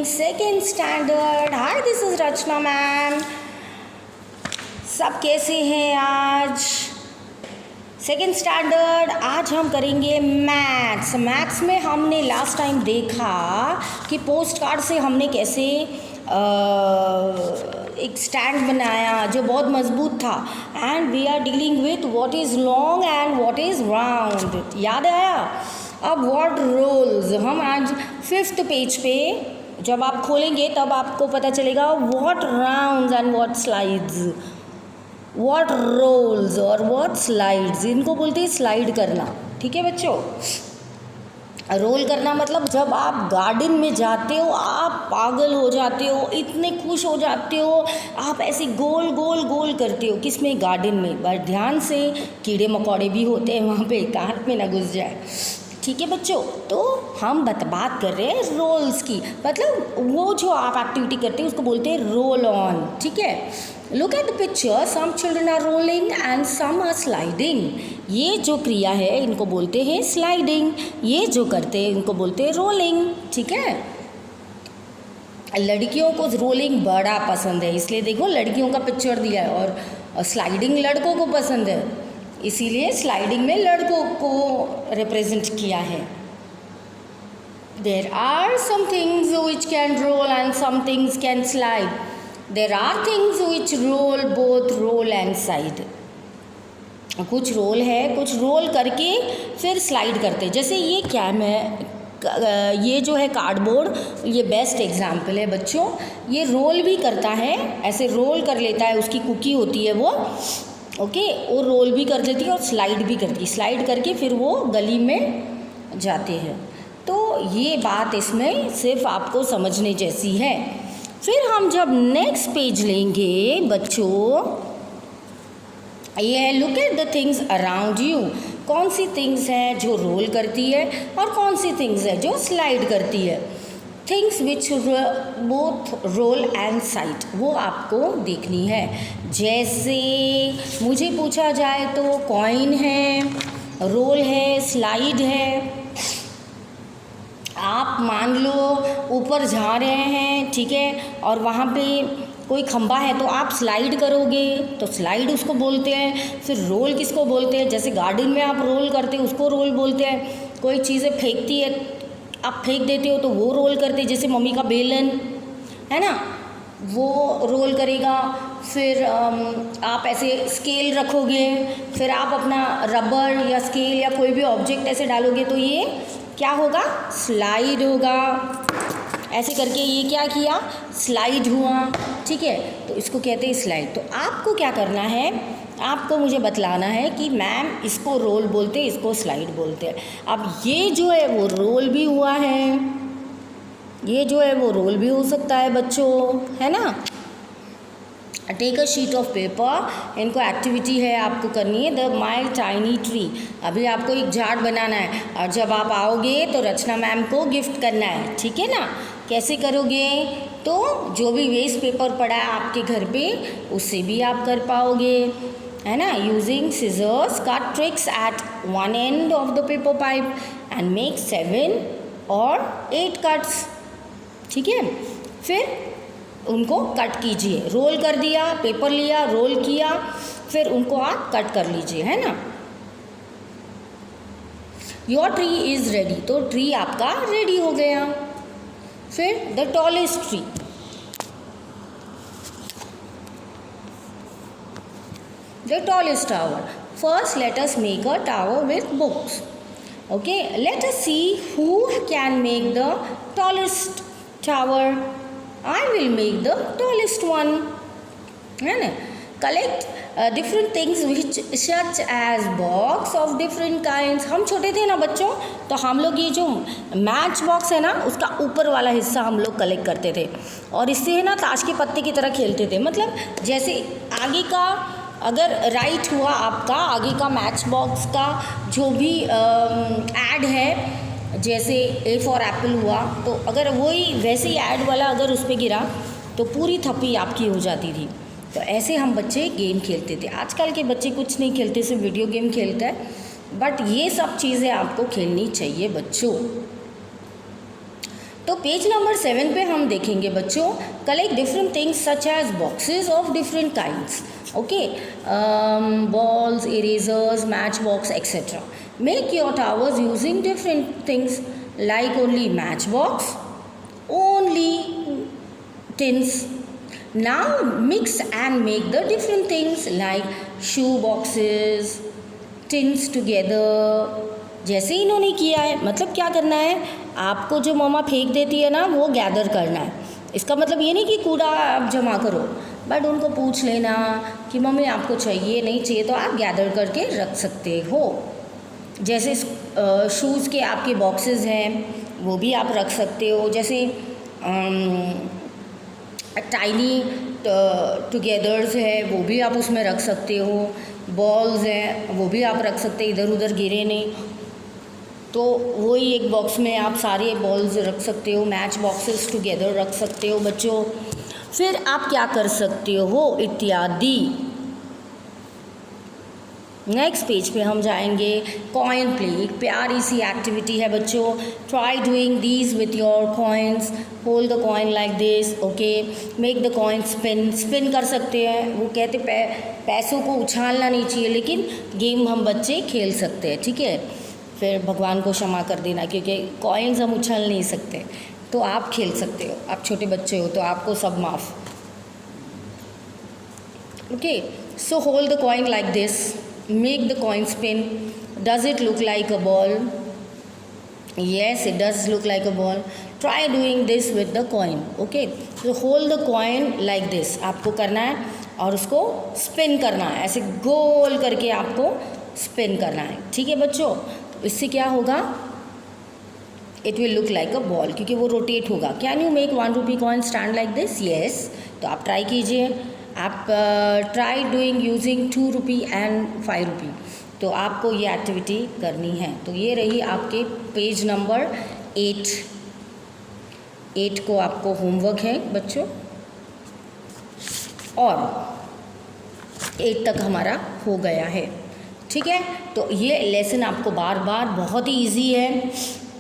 Second standard. Hi, this is Rachna ma'am. सब कैसे हैं? आज सेकेंड स्टैंडर्ड। आज हम करेंगे मैथ्स। मैथ्स में हमने लास्ट टाइम देखा कि पोस्ट कार्ड से हमने कैसे एक स्टैंड बनाया जो बहुत मजबूत था। And we are dealing with what is long and what is round. याद आया? अब व्हाट रोल्स, हम आज 5th पेज पे जब आप खोलेंगे तब आपको पता चलेगा what rounds and what slides. What rolls और व्हाट स्लाइड्स, इनको बोलते हैं स्लाइड करना। ठीक है बच्चों? रोल करना मतलब जब आप गार्डन में जाते हो आप पागल हो जाते हो, इतने खुश हो जाते हो, आप ऐसे गोल गोल गोल करते हो। किसमें? गार्डन में। बट ध्यान से, कीड़े मकोड़े भी होते हैं वहाँ पे, कान में ना घुस जाए। ठीक है बच्चों? तो हम बात कर रहे हैं रोल्स की। मतलब वो जो आप एक्टिविटी करते हैं उसको बोलते हैं रोल ऑन। ठीक है? Look at the picture, some children are rolling and some are sliding. ये जो क्रिया है इनको बोलते हैं स्लाइडिंग, ये जो करते हैं इनको बोलते हैं रोलिंग। ठीक है? लड़कियों को रोलिंग बड़ा पसंद है, इसलिए देखो लड़कियों का पिक्चर दिया है, और स्लाइडिंग लड़कों को पसंद है, इसीलिए स्लाइडिंग में लड़कों को रिप्रेजेंट किया है। There are some things which can roll and some things can slide. There are things which roll, both roll and slide. कुछ रोल है, कुछ रोल करके फिर स्लाइड करते हैं। जैसे ये कैम है, ये जो है कार्डबोर्ड, ये बेस्ट एग्जाम्पल है बच्चों। ये रोल भी करता है, ऐसे रोल कर लेता है, उसकी कुकी होती है वो। ओके, वो रोल भी कर देती है और स्लाइड भी करती है। स्लाइड करके फिर वो गली में जाते हैं। तो ये बात इसमें सिर्फ आपको समझने जैसी है। फिर हम जब नेक्स्ट पेज लेंगे बच्चों, ये है look at the things around you. कौन सी थिंग्स हैं जो रोल करती है और कौन सी थिंग्स है जो स्लाइड करती है। Things which both roll and side, वो आपको देखनी है। जैसे मुझे पूछा जाए तो कॉइन है, रोल है, स्लाइड है। आप मान लो ऊपर जा रहे हैं, ठीक है, और वहाँ पे कोई खंबा है तो आप स्लाइड करोगे तो स्लाइड उसको बोलते हैं। फिर रोल किसको बोलते हैं? जैसे गार्डन में आप रोल करते हैं उसको रोल बोलते हैं। कोई चीज़ें फेंकती है, आप फेंक देते हो तो वो रोल करते हैं। जैसे मम्मी का बेलन है ना, वो रोल करेगा। फिर आप ऐसे स्केल रखोगे, फिर आप अपना रबर या स्केल या कोई भी ऑब्जेक्ट ऐसे डालोगे तो ये क्या होगा? स्लाइड होगा। ऐसे करके ये क्या किया? स्लाइड हुआ। ठीक है? तो इसको कहते हैं स्लाइड। तो आपको क्या करना है? आपको मुझे बतलाना है कि मैम इसको रोल बोलते हैं, इसको स्लाइड बोलते हैं। अब ये जो है वो रोल भी हुआ है, ये जो है वो रोल भी हो सकता है बच्चों, है ना। Take a sheet of paper, इनको एक्टिविटी है आपको करनी है। द माई टाइनी ट्री, अभी आपको एक झाड़ बनाना है और जब आप आओगे तो रचना मैम को गिफ्ट करना है। ठीक है ना? कैसे करोगे? तो जो भी वेस्ट पेपर पड़ा है आपके घर पे उससे भी आप कर पाओगे, है ना। Using scissors cut tricks at one end of the paper pipe and make 7 or 8 cuts. ठीक है? फिर उनको कट कीजिए। रोल कर दिया, पेपर लिया, रोल किया, फिर उनको आप कट कर लीजिए, है ना। योर ट्री इज़ रेडी, तो ट्री आपका रेडी हो गया। फिर the tallest tree, the tallest tower. First let us make a tower with books. Okay, let us see who can make the tallest tower. I will make the tallest one, है ना। Collect different things which such as box of different kinds। हम छोटे थे ना बच्चों, तो हम लोग ये जो मैच बॉक्स है ना उसका ऊपर वाला हिस्सा हम लोग कलेक्ट करते थे और इससे है ना ताश के पत्ते की तरह खेलते थे। मतलब जैसे आगे का अगर राइट हुआ आपका, आगे का मैच बॉक्स का जो भी ऐड है, जैसे ए फॉर एप्पल हुआ, तो अगर वही वैसे ही ऐड वाला अगर उस पर गिरा तो पूरी थप्पी आपकी हो जाती थी। तो ऐसे हम बच्चे गेम खेलते थे। आजकल के बच्चे कुछ नहीं खेलते, सिर्फ वीडियो गेम खेलता है। बट ये सब चीज़ें आपको खेलनी चाहिए बच्चों। तो पेज नंबर 7 पे हम देखेंगे बच्चों, collect different things such as boxes of different kinds, okay, balls, erasers, matchbox, etc. Make your towers using different things like only matchbox, only tins. Now mix and make the different things like shoe boxes, tins together. जैसे इन्होंने किया है, मतलब क्या करना है, आपको जो मम्मा फेंक देती है ना वो गैदर करना है। इसका मतलब ये नहीं कि कूड़ा आप जमा करो, बट उनको पूछ लेना कि मम्मी आपको चाहिए नहीं चाहिए तो आप गैदर करके रख सकते हो। जैसे शूज़ के आपके बॉक्सेस हैं वो भी आप रख सकते हो, जैसे टाइनी टुगेदर्स है वो भी आप उसमें रख सकते हो, बॉल्स हैं वो भी आप रख सकते हैं, इधर उधर गिरे नहीं तो वही एक बॉक्स में आप सारे बॉल्स रख सकते हो, मैच बॉक्सेस टुगेदर रख सकते हो बच्चों। फिर आप क्या कर सकते हो इत्यादि। नेक्स्ट पेज पे हम जाएंगे, कॉइन प्ले, एक प्यारी सी एक्टिविटी है बच्चों। Try doing these with your coins, hold the coin like this, okay, make the coin spin, spin कर सकते हैं। वो कहते पैसों को उछालना नहीं चाहिए, लेकिन गेम हम बच्चे खेल सकते हैं, ठीक है। फिर भगवान को क्षमा कर देना, क्योंकि कॉइन्स हम उछाल नहीं सकते, तो आप खेल सकते हो, आप छोटे बच्चे हो तो आपको सब माफ़, okay. So hold the coin like this, make the coin spin, does it look like a ball, yes it does look like a ball, try doing this with the coin, okay, so hold the coin like this, आपको करना है और उसको spin करना है, ऐसे गोल करके आपको स्पिन करना है, ठीक है बच्चों। तो इससे क्या होगा, it will look like a ball, क्योंकि वो रोटेट होगा। Can you make 1 rupee coin stand like this, yes, तो आप ट्राई कीजिए। आप try doing using 2 rupee and 5 रुपी, तो आपको ये एक्टिविटी करनी है। तो ये रही आपके पेज नंबर 8 को आपको होमवर्क है बच्चों, और 8 तक हमारा हो गया है, ठीक है। तो ये लेसन आपको बार बार बहुत ही इजी है,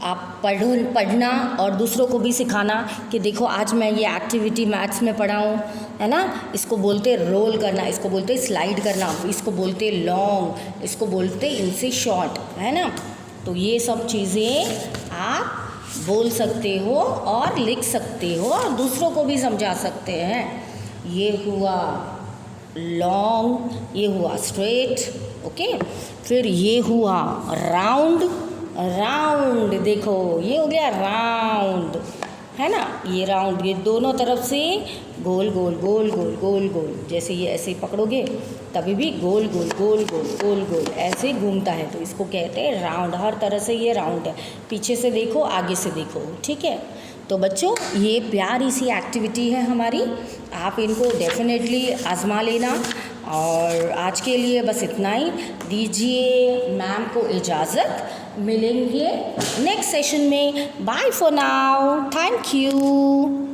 आप पढ़ना और दूसरों को भी सिखाना कि देखो आज मैं ये एक्टिविटी मैथ्स में पढ़ाऊँ, है ना। इसको बोलते रोल करना, इसको बोलते स्लाइड करना, इसको बोलते लॉन्ग, इसको बोलते इनसे शॉर्ट, है ना। तो ये सब चीज़ें आप बोल सकते हो और लिख सकते हो और दूसरों को भी समझा सकते हैं। ये हुआ लॉन्ग, ये हुआ स्ट्रेट, ओके। फिर ये हुआ राउंड, राउंड देखो ये हो गया राउंड, है ना, ये राउंड, ये दोनों तरफ से गोल गोल गोल गोल गोल गोल, जैसे ये ऐसे पकड़ोगे तभी भी गोल गोल गोल गोल गोल गोल ऐसे घूमता है, तो इसको कहते हैं राउंड। हर तरह से ये राउंड है, पीछे से देखो आगे से देखो, ठीक है। तो बच्चों ये प्यारी सी एक्टिविटी है हमारी, आप इनको डेफिनेटली आजमा लेना। और आज के लिए बस इतना ही, दीजिए मैम को इजाज़त, मिलेंगे नेक्स्ट सेशन में। Bye for now, thank you.